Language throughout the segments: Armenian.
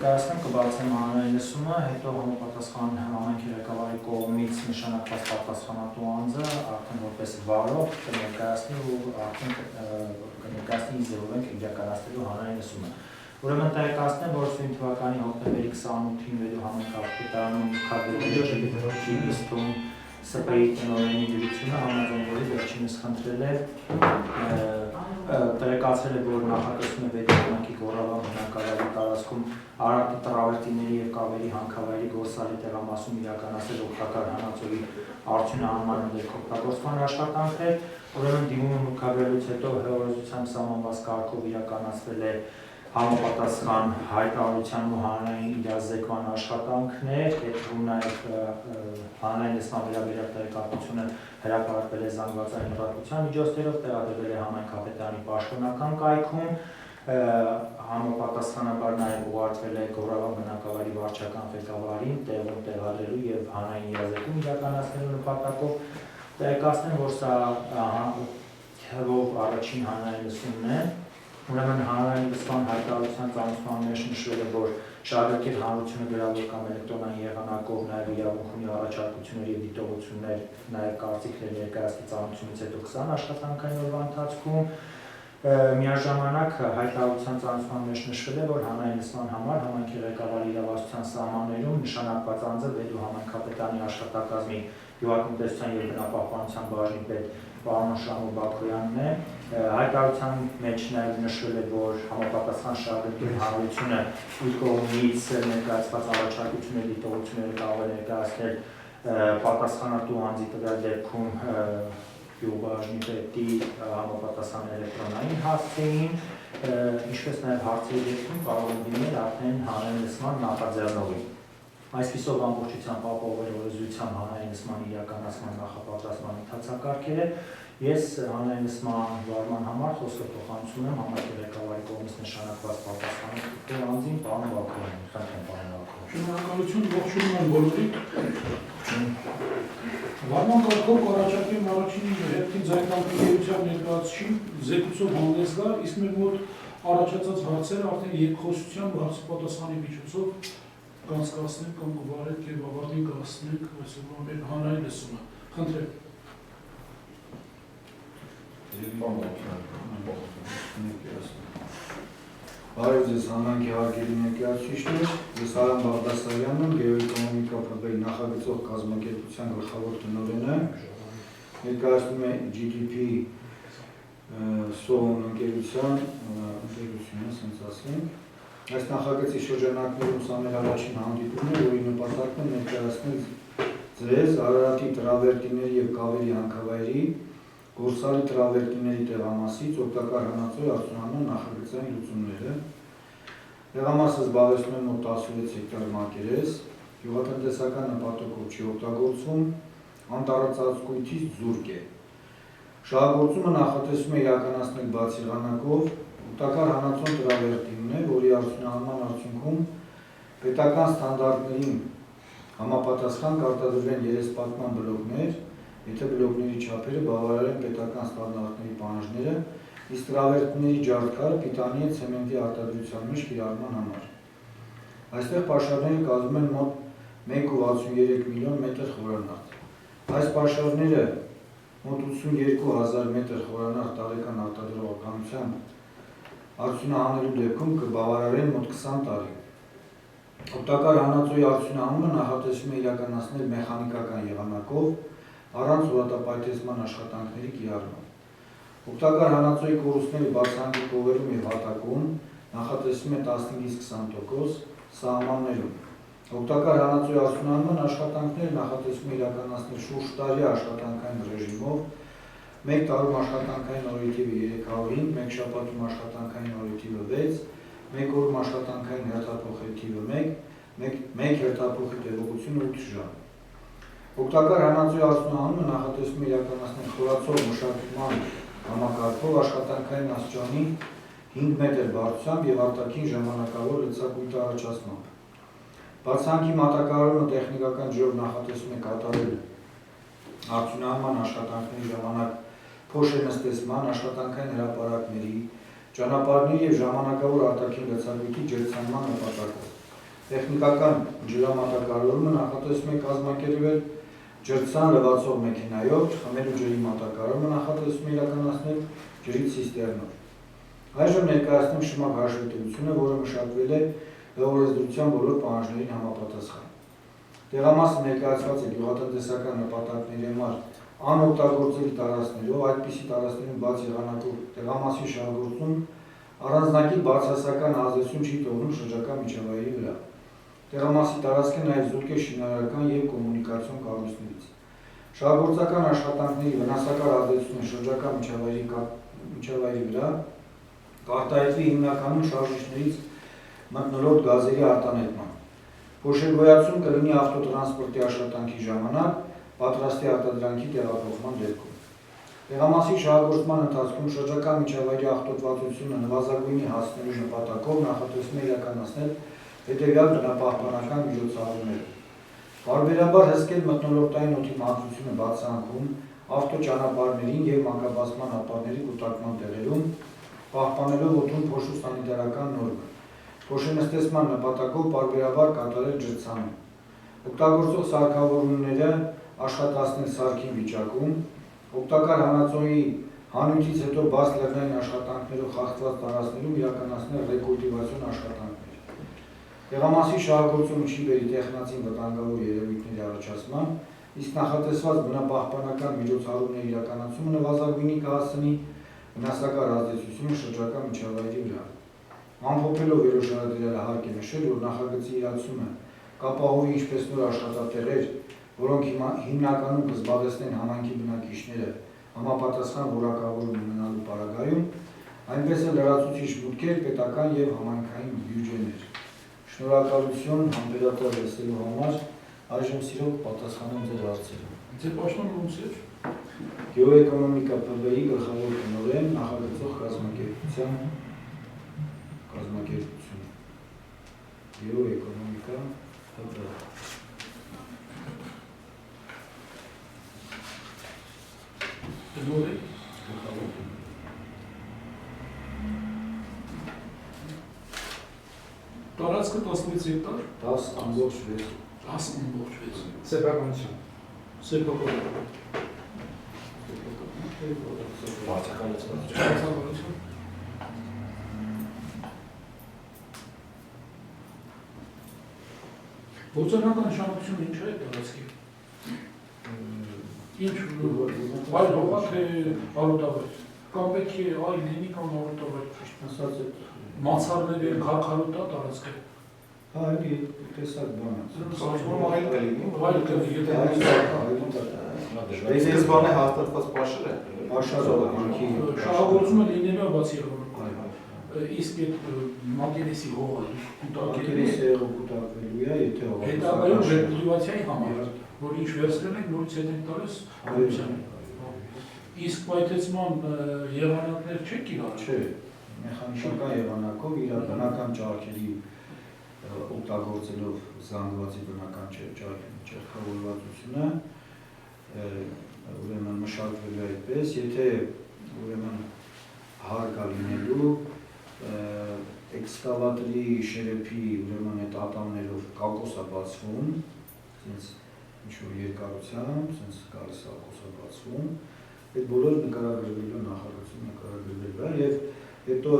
ներկայացնեմ կբացեմ հանրային լսումը, հետո համապատասխան համայնքի ղեկավարի կողմից նշանակված պատասխանատու անձը արդեն որպես վարող կներկայացնի ու արդեն կներկայացնի ձևով ենք իրականացնելու հանրային լսումը։ Ուրեմն տեղեկացնեմ, որ սույն թվականի հոկտեմբերի 28-ին Վեդու համայնքապետարանում քարտեզի նստում ՍՊ-ի տնօրենի դրությունը համաձայնվորի վերջինս խնդրել է տեղեկացրել է, որ նախատեսում է Վեդու համայնքի Գորավան բնակարանի տարածքում Արարատի տրավերտիների և կավերի հանքավայրի գործարի տեղամասում իրականացնել օգտակար հանածոյի արդյունահանման դեպք օգտագործման աշխատանքներ, ուրեմն դիմումը մուտքագրելուց հետո հերոսությամբ սահմանված կարգով իրականացվել է համապատասխան հայտարարության ու հանրային իրազեկման աշխատանքներ, հետո նաև հանրային լսման վերաբերյալ տեղեկատվությունը հրապարակվել է զանգվածային լրատվության միջոցներով, տեղադրվել է համայնքապետարանի պաշտոնական կայքում, համապատասխանաբար նաև ուղարկվել է Գորավան բնակավայրի վարչական ղեկավարին տեղում տեղադրելու և հանրային իրազեկում իրականացնելու նպատակով տեղեկացնեմ, որ սա թվով առաջին հանրային լսումն է։ Ուրեմն հանրային լսման հայտարարության ծանոթման մեջ նշվել է, որ շահագրգիռ հանրությունը գրավոր կամ էլեկտրոնային եղանակով նաև իրավունք ունի առաջարկություններ և դիտողություններ, նաև կարծիքներ ներկայացնել ծանոթությունից հետո 20 աշխատանքային օրվա ընթացքում։ Միաժամանակ հայտարարության ծանոթման մեջ նշվել է, որ հանրային լսման համար համայնքի ղեկավարի իրավասության սահմաններում նշանակված անձը Վեդու համայնքապետարանի աշխատակազմի գյուղատնտեսության և բնապահպանության բաժնի պետ պարոն Շամուլ Բաքոյանն է։ Հայտարարության մեջ նաև նշվել է, որ համապատասխան շահագրգիռ հանրությունը իր կողմից ներկայացված առաջարկությունների դիտողությունները կարող է ներկայացնել պատասխանատու անձի տվյալ դեպքում գյուղբաժնի պետի համապատասխան էլեկտրոնային հասցեին, ինչպես նաև հարցերի դեպքում կարող են դիմել արդեն հանրային լսման նախաձեռնողին։ Այսպիսով ամբողջությամբ ապահովել օրենսդրությամբ հանրային լսման իրականացման նախապատրաստման ընթացակարգերը, ես հանրային լսման վարման համար խոսքը փոխանցում եմ համայնքի ղեկավարի կողմից նշանակված պատասխանատու անձին պարոն Բաքոյանին, խնդրեմ պարոն Բաքոյան։ Շնորհակալություն, ողջունում եմ բոլորիդ։ Վարման կարգով կառաջարկեմ առաջին հետքին ձայնարկության ներկայացուցիչին զեկուցող հանդես գա, իսկ մեր մոտ առաջացած հարցերը արդեն երկխոսությամբ հարցի պատասխանի միջոցով կանցկացնենք կամ կվարենք և ավարտին կհասցնենք այսօրվա մեր հանրային լսումը։ Խնդրեմ։ Բարև ձեզ հանրային հարգելի ներկայացուցիչներ, ես Արամ Բաղդասարյանն եմ, Գեոէկոնոմիկա ՊԲ-ի նախագծող կազմակերպության գլխավոր տնօրենը, ներկայացնում է GDP Սոուն ընկերության, ասենք ասենք։ Այս նախագծի շրջանակներում սա մեր առաջին հանդիպումն է, որի նպատակն է ներկայացնել ձեզ Արարատի տրավերտիների և կավերի հանքավայրի Գործարի տրավերտիների տեղամասից օգտակար հանածոյի արդյունահանման նախագծային լուծումները։ Տեղամասը զբաղեցնում է մոտ 16 հեկտար մակերես, գյուղատնտեսական նպատակով չի օգտագործվում, անտառածածկույթից զուրկ է։ Շահագործումը նախատեսվում է իրականացնել բաց եղանակով, օգտակար հանածոն տրավերտինն է, որի արդյունահանման արդյունքում պետական ստանդարտներին համապատասխան կարտադրվեն երեսպատման բլոկներ, եթե բլոկների չափերը բավարարեն պետական ստանդարտների պահանջները, իսկ տրավերտիների ջարդքարը պիտանի է ցեմենտի արտադրության մեջ կիրառման համար։ Այստեղ պաշարները կազմում են մոտ 1,63 միլիոն մետր խորանարդ։ Այս պաշարները մոտ 82,000 մետր խորանարդ տարեկան արտադրողականությամբ արդյունահանելու դեպքում կբավարարեն մոտ 20 տարի։ Օգտակար հանածոյի արդյունահանումը նախատեսվում է իրականացնել մեխանիկական եղանակով, առանց ուրատապայթեցման աշխատանքների կիրառման։ Օգտակար հանածոյի կորուստների բարձրանկի կովերում և հատակում նախատեսվում է 15-ից 20% սահմաններում։ Օգտակար հանածոյի արդյունահանման աշխատանքները նախատեսվում է իրականացնել շուրջ տարի աշխատանքային ռեժիմով, 1 տարում աշխատանքային օրերի թիվը 305, 1 շաբաթում աշխատանքային օրերի թիվը 6, 1 օրում աշխատանքային հերթափոխի թիվը 1, 1 հերթափոխի տևողությունը 8 ժամ։ Օգտակար հանածոյի արդյունահանումը նախատեսվում է իրականացնել խորացող մշակման համակարգով աշխատանքային աստիճանի 5 մետր բարձրությամբ և արտաքին ժամանակավոր լցակույթի առաջացմամբ։ Բացանքի մատակարարումը տեխնիկական ջրով նախատեսվում է կատարել արդյունահանման աշխատանքների ժամանակ փոշենստեսման, աշխատանքային հրապարակների, ճանապարհների և ժամանակավոր արտաքին լցակույթի ջրցանման նպատակով։ Տեխնիկական ջրամատակարարումը նախատեսվում է կազմակերպել ջրցան լվացող մեքենայով, խմելու ջրի մատակարարումը նախատեսվում է իրականացնել ջրի ցիստերնով։ Այժմ ներկայացնում շմակ հաշվետվությունը, որը մշակվել է հողորեզրության բոլոր պահանջներին համապատասխան։ Տեղամասը ներկայացված է գյուղատնտեսական նպատակների համար անօգտագործելի տարածքներով, այդպիսի տարածքներում բաց եղանակով տեղամասի շահագործում առանձնակի բացասական ազդեցություն չի թողնում շրջակա միջավայրի վրա։ Տեղամասի տարածքը նաև զուրկ է շինարարական և կոմունիկացիոն կառույցներից։ Շահագործական աշխատանքների վնասակար ազդեցությունը շրջակա միջավայրի վրա կարտահայտվի հիմնականում շարժիչներից մթնոլորտ գազերի արտանետման։ Փոշեգոյացում կլինի ավտոտրանսպորտի աշխատանքի ժամանակ պատրաստի արտադրանքի տեղափոխման դեպքում։ Տեղամասի շահագործման ընթացքում շրջակա միջավայրի աղտոտվածությունը նվազագույնի հասցնելու նպատակով նախատեսվում է իրականացնել հետևյալ բնապահպանական միջոցառումները։ Պարբերաբար հսկել մթնոլորտային օդի մաքրությունը բարձրանքում, ավտոճանապարհներին և մանկաբարձման ապարների կուտակման տեղերում, պահպանելով օդում փոշու սանիտարական նորմը։ Փոշենստեցման նպատակով պարբերաբար կատարել ջրցանում։ Օգտագործող սարքավորումները աշխատացնել սարքի վիճակում, օգտակար հանածոյի հանույթից հետո բաց լեռնային աշխատանքներով խախտված տարածքներում իրականացնել ռեկուլտիվացիոն աշխատանքներ։ Տեղամասի շահագործումը չի բերի տեխնացին վտանգավոր երևույթների առաջացման, իսկ նախատեսված բնապահպանական միջոցառումների իրականացումը նվազագույնի կհասցնի վնասակար ազդեցությունը շրջակա միջավայրի վրա։ Ամփոփելով երոշարադրյալը հարկ է նշել, որ նախագծի իրացումը կապահովի ինչպես նոր աշխատատեղեր, որոնք հիմնականում կզբաղեցնեն համայնքի բնակիչները համապատասխան որակավորում ունենալու պարագայում, այնպես էլ լրացուցիչ մուտքեր, պետական և համայնքային բյուջեներ։ Շնորհակալություն համբերատար լսելու համար, այժմ սիրով պատասխանեմ ձեր հարցերին։ Ձեր պաշտոնը ո՞նց է։ Գյուղէկոնոմիկա ՊԲ-ի գլխավոր տնօրեն, նախագծող կազմակերպություն։ Գյուղէկոնոմիկա ՊԲ։ Տնօրեն։ Գլխավոր տնօրեն։ Տարածքը 16 հեկտար, 10.6 10.6 Սեփականություն։ սեփականություն։ Գործնական նշանակությունը ինչ է տարածքի։ Ինչ այլ հողա թե արոտավայր։ Կամ պետք է այլ լինի կամ արոտավայր ճիշտ ասած է։ Մացառներ են քարքարոտա տարածքը։ Հա, այլ տեսակ բան է։ Այլ կլինի, Այլ կլինի, Այս բանը հաստատված պաշար է։ Պաշարը հանքի շահագործումը լինելու բացի եղանակ։ Իսկ այդ մակերեսի հողը Ակերեսի եղող կուտակվելու է, եթե հողը հետագայում ռեկուլտիվացիայի համար, որ ինչ վերցրել ենք, նորից հետ ենք տալիս արությանը։ Իսկ պայթեցման եղանակներ չեք իրար։ Չէ, մեխանիկական եղանակով իր բնական ճարքերի օգտագործելով զանգվածի բնական ճեղքավորվածությունը ուրեմն մշակվելու է այդպես, եթե ուրեմն հարկա լինելու էքսկավատորի շերեփի ուրեմն այդ ատամներով կակոսա բացվում, sense ինչ-որ երկարությամբ, sense գալիս կակոսա բացվում, այդ բոլորը նկարագրվելու նախագծում նկարագրվելու է եւ հետո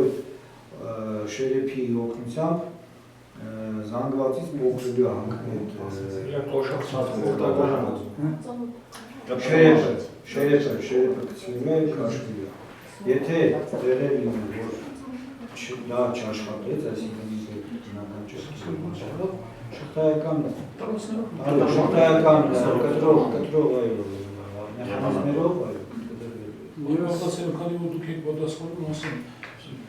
շերեփի օգնությամբ զանգվածից փոխվելու հանքն շերեփը գցվելու է քաշվելու։ Եթե դերեր լինեն, որ դա չաշխատեց, այսինքն բնական ճեղքերով, շղթայական կտրող մեխանիզմերով Երևակացել քանի որ դուք եք պատասխանում ասեմ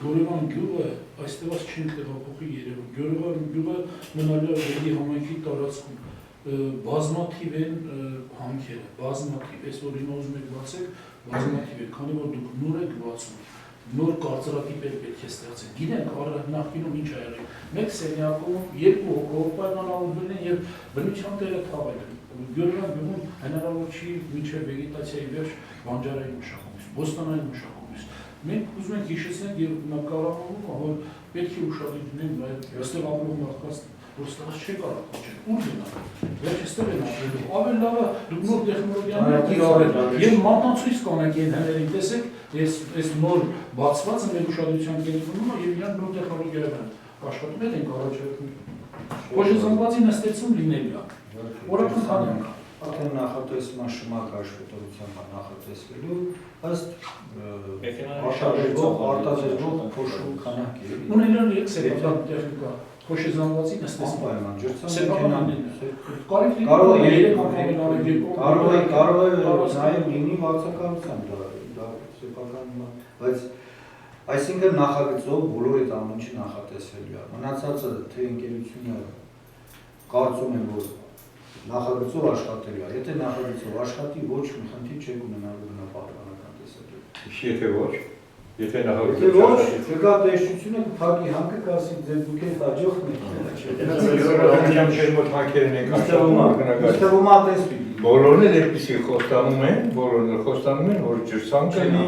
Գորևան գյուղը այստեղից չեն տեղափոխի Երևան։ Գորևան գյուղը մնալու է Վերդի համայնքի տարածքում բազմաթիվ են հանքերը, բազմաթիվ, այս որ հիմա ուզում եք բացեք, բազմաթիվ է, քանի որ դուք նոր եք բացում, նոր կարծրատիպեր պետք է ստեղծեք։ Գիտենք նախկինում ինչ ա եղել։ Մեկ սենյակում երկու հոգով պայմանավորվել են եւ բնության տեղը թաղել են։ Գորևան գյուղում հնարավոր չի մինչև վեգետացիայի վերջ բանջարային մշակում, բոստանային մշակում։ Մենք ուզում ենք հիշեցնել եւ նկարահանվում, որ պետք է ուշադրություն ունենք նաեւ այստեղ ապրող մարդկանց, որ ստեղծ չի կարող աճել։ Ուր գնա։ Վերջ այստեղ են ապրելու։ Ավելի լավ է դուք նոր տեխնոլոգիաներ կիրառեք եւ մատնացույց կանեք այն հներին, տեսեք, այս նոր բացվածը մեր ուշադրության կենտրոնում է եւ իրանք նոր տեխնոլոգիաներ են աշխատում ենք առաջարկում։ Խոշեզանվածի նստեցում լինելի է։ Որակն քանենք։ Արդեն նախատեսման շմակ աշխատողությամբ նախատեսվելու ըստ արտադրող փոշու քանակի։ Ունենալ եք սեփական տեխնիկա, խոշեզանվածի նստեցում պայման սեփական կարող է նաև լինի վարձակալությամբ դա սեփական, բայց այսինքն նախագծով բոլոր այդ ամենը նախատեսվելու է։ Մնացածը թե ընկերությունը կարծում են, որ նախագծով աշխատելու է, եթե նախագծով աշխատի, ոչ մի խնդիր չեք ունենալու բնապահպանական տեսակետից։ Եթե ոչ, եթե նախագծով Եթե ոչ, կգա տեսչությունը կփակի հանքը կասի ձեր դուք եք հաջողն եք։ Բոլորն էլ այդպեսի խոստանում են, որ ջրցանք լինի,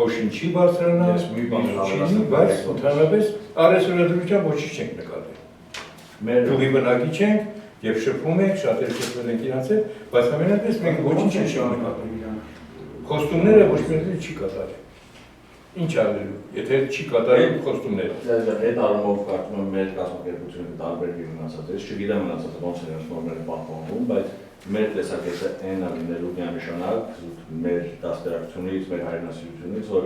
փոշին չի բարձրանա, մի բան չի, բայց ընդհանրապես առեսուրադրությամբ ոչինչ չենք նկատել։ Դուղի բնակիչ ենք եւ շփվում ենք, շատերը շփվել ենք իրանց հետ, բայց ամենապես մենք ոչինչ չենք նկատել։ Խոստումները ոչ մի չի կատարել։ Ինչ արելու, եթե չի կատարել խոստումները։ Այդ առումով կարծում եմ մեր կազմակերպությունը տարբերվի մնացածից, չգիտեմ մնացածը ոնց են նորմերը պահպանվում, բայց մեր տեսակետը այն է լինելու միանշանակ մեր դաստիարակությունից, մեր հայրենասիրությունից, որ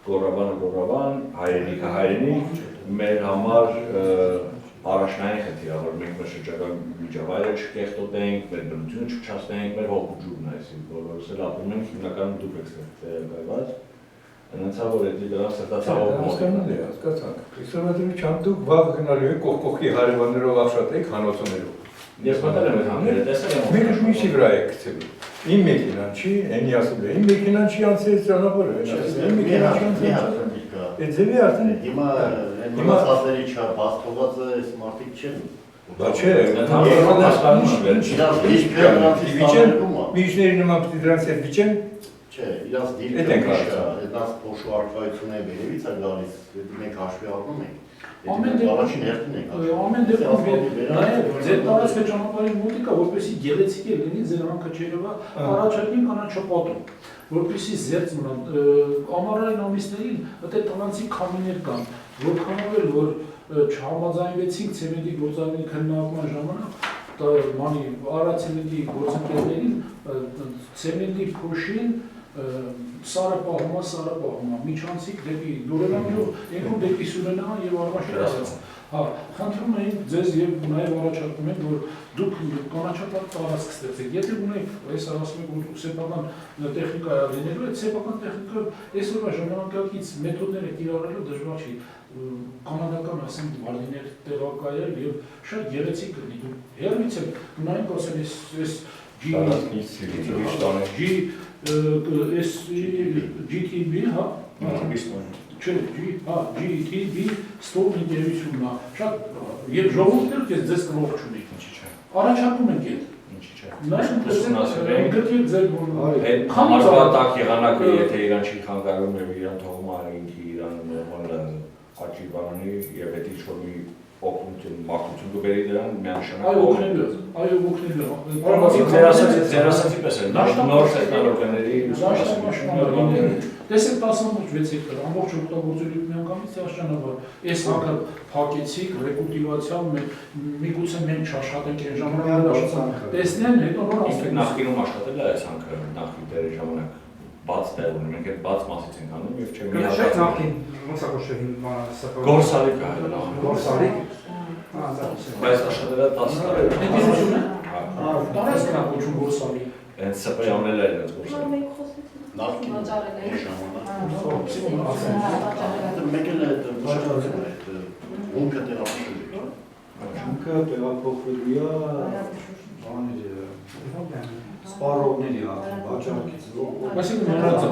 գոռաբան, հայրենիքը հայրենիք, մեր համար առաջնային խնդիր է, որ մենք մեր շրջակա միջավայրը չկեղտոտենք, մեր բնությունը չփչացնենք, մեր հողու ջուրն է, այսինքն բոլորս էլ ապրում ենք հիմնականում դուք եք տեղակայված, այնացավ որ այդ դրանց սրտացավով հասկանալի է, հասկացանք։ Իսկականությամբ դուք վաղ գնալու եք կողքի հարևաններով աշխատեք հանոցներով։ Ես մտել եմ այդ համերը, տեսել եմ։ Մենք միշի վրա եք գցելու։ Իմ մեքենան չի, այնի ասում է, իմ մեքենան չի անցել ճանապարհը, իմ մեքենան չի անցել։ Այդ ձևի արդեն հիմա մնացածների չափ թողածը այս մարդիկ չեն։ Բա չէ, ընդհանրապես հասկանում եմ։ Միջների նման պիտի դրանց հետ վիճեն։ Չէ, իրանց դիրքը, այդնաց փոշու արխայությունը վերևից է գալիս, մենք հաշվի առնում ենք։ Ամեն դեպքում նաև ձեր տարածքը ճանապարհի մոտիկա, որպեսզի գեղեցիկ է լինի ձեր հանքաչերովը առաջարկին կանաչապատում, որպեսզի զերծ մնան ամառային ամիսներին այդ տղանցի քամիներ կան, որքանով էլ որ չհամաձայնվեցինք ցեմենտի գործարանի քննարկման ժամանակ արացեմենտի գործընկերներին ցեմենտի փոշին Սարը պահումա, միջանցիկ դեպի Դուրելանյով, ենքում դեպի Սուրենան և Արմաշի ասաց։ Խնդրում ենք ձեզ և նաև առաջարկում ենք, որ դուք կանաչապատ տարածք ստեղծեք։ Եթե ունեք, այս ասում եք, որ սեփական տեխնիկա լինելու, այդ սեփական տեխնիկա այսօրվա ժամանակակից մեթոդները կիրառելու դժվար չի։ Կանադական ասենք վարդիներ տեղակայել և շատ գեղեցիկ կլինի։ Դուք հեռվից եք, նայենք ասեն GTB, GTB ստորն ընկերությունն է, շատ և ժողովուրդներ կեզ ձեզ կլող չունի, առաջարկում ենք ետ, նայում գրկեք ձեր Համարվատակ եղանակը, եթե իրան չի խանգարում և իրան թողում արինքի, իրան աճի բանանի և հետ ինչ-որ մի օգնություն, մակնություն կբերի դրան միանշանակ այո օգնելու ձեր ասացի պես են, նոր տեխնոլոգիաների տեսեք 10-6 հեկտար, ամբողջ օգտագործելու միանգամից ճանապարհ, այս հանքը փակեցիք, ռեկուլտիվացիան, միգուցե մենք չաշխատենք այն ժամանակ, տեսնեն, հետո նոր ասենք նախկինում աշխատել է այս հանքը, նախկին դերի ժամանակ բաց տեղ ունենք, այդ բաց մասից ենք անում և չեմ Կնշեք նախին, ոնց է կոչվում Գործալիք է հայել Գործալիք Բայց աշխատել է 10 տարի Ընկերություն է? Տարածքն է կոչվում Գործալիք Հենց սպայ ամնել է իրենց Գործալիք Նախկին մեկ էլ այդ վճարությունը, այդ ունքը տեղափոխվելու Ունքը տեղափոխվելու է սպառողների արդեն վաճառքից Այսինքն նորաձև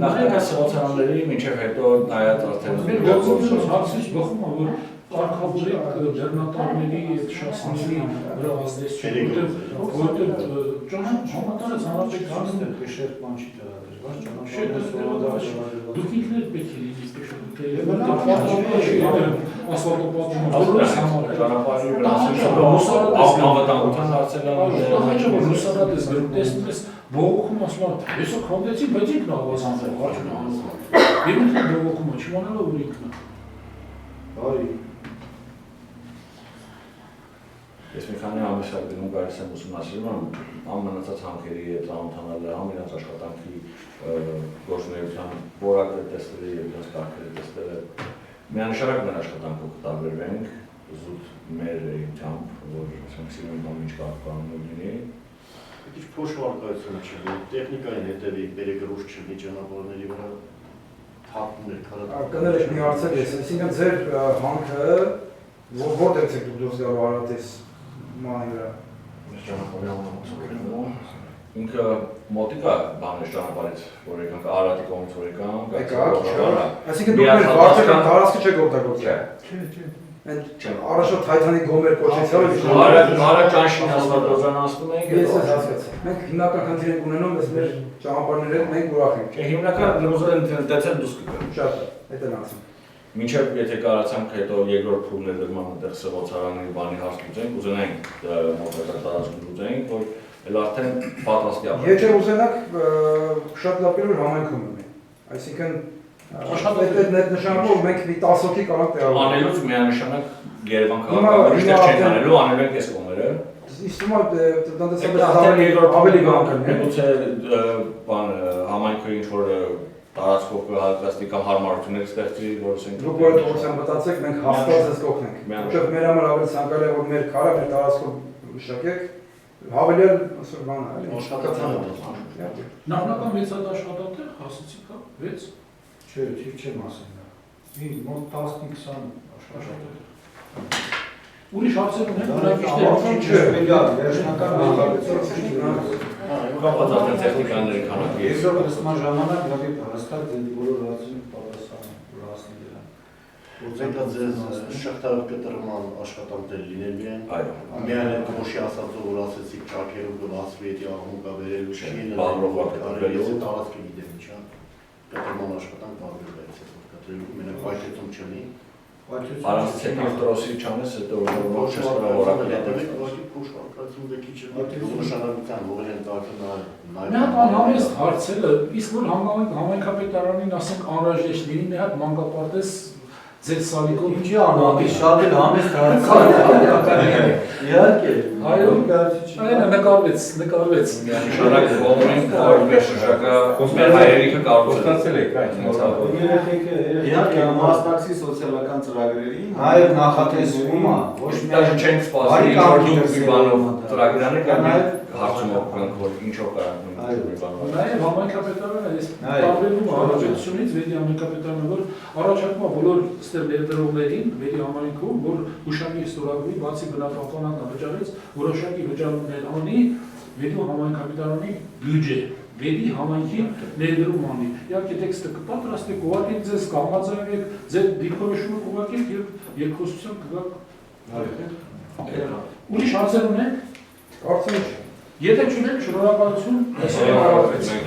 Նախնական սղոցարանների մինչև հետո նայած արդեն Մեր գործունեությունից հարցից բխում է, որ կարգավորեք դեռնատարների եւ շահսանների վրա ազդեցություն, որտեղ համատարած հանրապետ Այստեղ քեշեր բան չի տեղադրված, դուք ինքներդ պետք է լինեք անվտանգության հարցերն լուսարատես գրում տեսնում ես բողոքում ասում են այսօր քանդեցի, բայց ինքն ավազանվել եւ ինքն բողոքում է, չիմանալով որ ինքն է։ բարի Ես մի քանի ամիսակ գնում գալիս եմ ուսումնասիրում ամենացած հանքերի հետ ծանոթանալը, իրենց աշխատանքի գործունեության որակը տեսնել եւ իրենց կարգերը տեսնել։ Միանշանակ մեր աշխատանքով կտարբերվենք զուտ մեր ինքնությամբ, որ ասենք սիրուն ամիջ կարգավորում լինի։ Ինչ փոշվարկայությունը չի, որ տեխնիկային հետևի բերեգրուշ չլինի ճանապարհների վրա թափումներ քարակը։ Կներեք մի հարցակ ես, այսինքն ձեր հանքը որտեղ եք դուք դուրս գալու Արարատես մահի վրա։ Ինքը մոտիկա բաներ ճանապարհից, որ եկանք Արարատի կողմից որ եկանք, այսինքն դուք մեր վարձական տարածքը չեք օգտագործում։ Առաջով Թայթանիկ գոմեր կոչեցյալը Արա ճանշին ասվածան ասում ենք։ Ես ես հասկացա։ Մենք հիմնական խնդիր ենք ունենում, ես մեր ճանապարհների հետ մենք ուրախ ենք։ Հիմնական ուզում են դեցել դուս կգա։ Շատ է դա ասում։ Մինչև եթե կարացանք հետո երկրորդ փուլն դրման այնտեղ սղոցարանի բանի հարց լուծենք, ուզենանք մոտակա տարածքում լուծենք, որ էլ արդեն պատրաստի ապա։ Եթե ուզենաք շատ լավ կերպ համայնքում ունենք։ Այսինքն այդ նշանակում մենք մի 10 հոգի կարող տեղավորենք։ Անելուց միանշանակ Երևան քաղաքը այստեղ չեն անելու, անել ենք այս կողմերը։ Իստումա տնտեսական ավելի բան կլինի։ Գուցե բան համայնքը ինչ որ տարածքով կհատկացնի կամ հարմարություններ ստեղծի, որ ասենք դուք որ դուրսան մտածեք, մենք հաստատ ձեզ կօգնենք։ Որտեղ մեր համար ավելի ցանկալի է որ մեր քարը մեր տարածքով մշակեք, հավելյալ ասում բան է, աշխատանք։ Նախնական մեծად աշխատանքներ հասեցիք, հա, 6 չէ, թիվ չեմ ասել դա։ Մի մոտ 15-20 աշխատանք։ Ուրիշ հարցեր ունեն, Չէ, վերջնական կապված արդեն տեխնիկաների քանակի է։ Այսօր ըստման ժամանակ լավի հստակ ձեր բոլոր հարցերին պատասխան հասնել դրան։ Ուզենք ձեզ շղթայով կտրման աշխատանքներ լինել միայն։ Այո։ Միայն այդ Մոշի ասածով որ ասեցիք ճակերով գլացվի էդի աղմուկա վերելու չի բաղրովակը տարածքը գիտեմ ինչա։ Կտրման աշխատանք բաղրովակից է կտրելու մենակ վայթեցում չլինի։ Առանց տեխնոտրոսի չանես հետո որ չես կարող որակը դեպի փոշվարկացում դե քիչ նշանակության որ են տակը Մի հատ անհամեստ հարցերը, իսկ որ համայնքապետարանին ասենք անհրաժեշտ լինի մի հատ մանկապարտեզ ձեր սալիկով Ինչի անհամեստ, շատ էլ համեստ հարց է։ Իհարկե։ Այո, այնա նկարվեց։ Շարակ ողորենք որ մեր շրջակա մեր հայրենիքը կառուցել եք այդ Երեխեքը իհարկե մասնակցի սոցիալական ծրագրերի Նաև նախատեսվում է, ոչ Даже չենք սպասի որ դուք մի բանով ծրագրանեք այլ հարցում օգնենք որ ինչով կարանք մի բանով Նաև համայնքապետարանը այս տարբերվում առաջացությունից վերի համայնքապետարանը որ առաջարկում է բոլոր ստեղ ներդրողներին վերի համայնքում որ հուշագիր ստորագրի բացի բնապահպանական վճարից որոշակի վճարումներ անի վերի համայնքապետարանի բյուջե վերի համայնքին ներդրում անի իհարկե տեքստը կպատրաստեք ուղղակի ձեզ կհամաձայնեք ձեր դիրքորոշումը կուղարկեք եւ երկխոսություն կգաք ուրիշ հարցեր ունեք Կարծում եմ Եթե չունեք շնորհակալություն, Մենք շնորհակալություն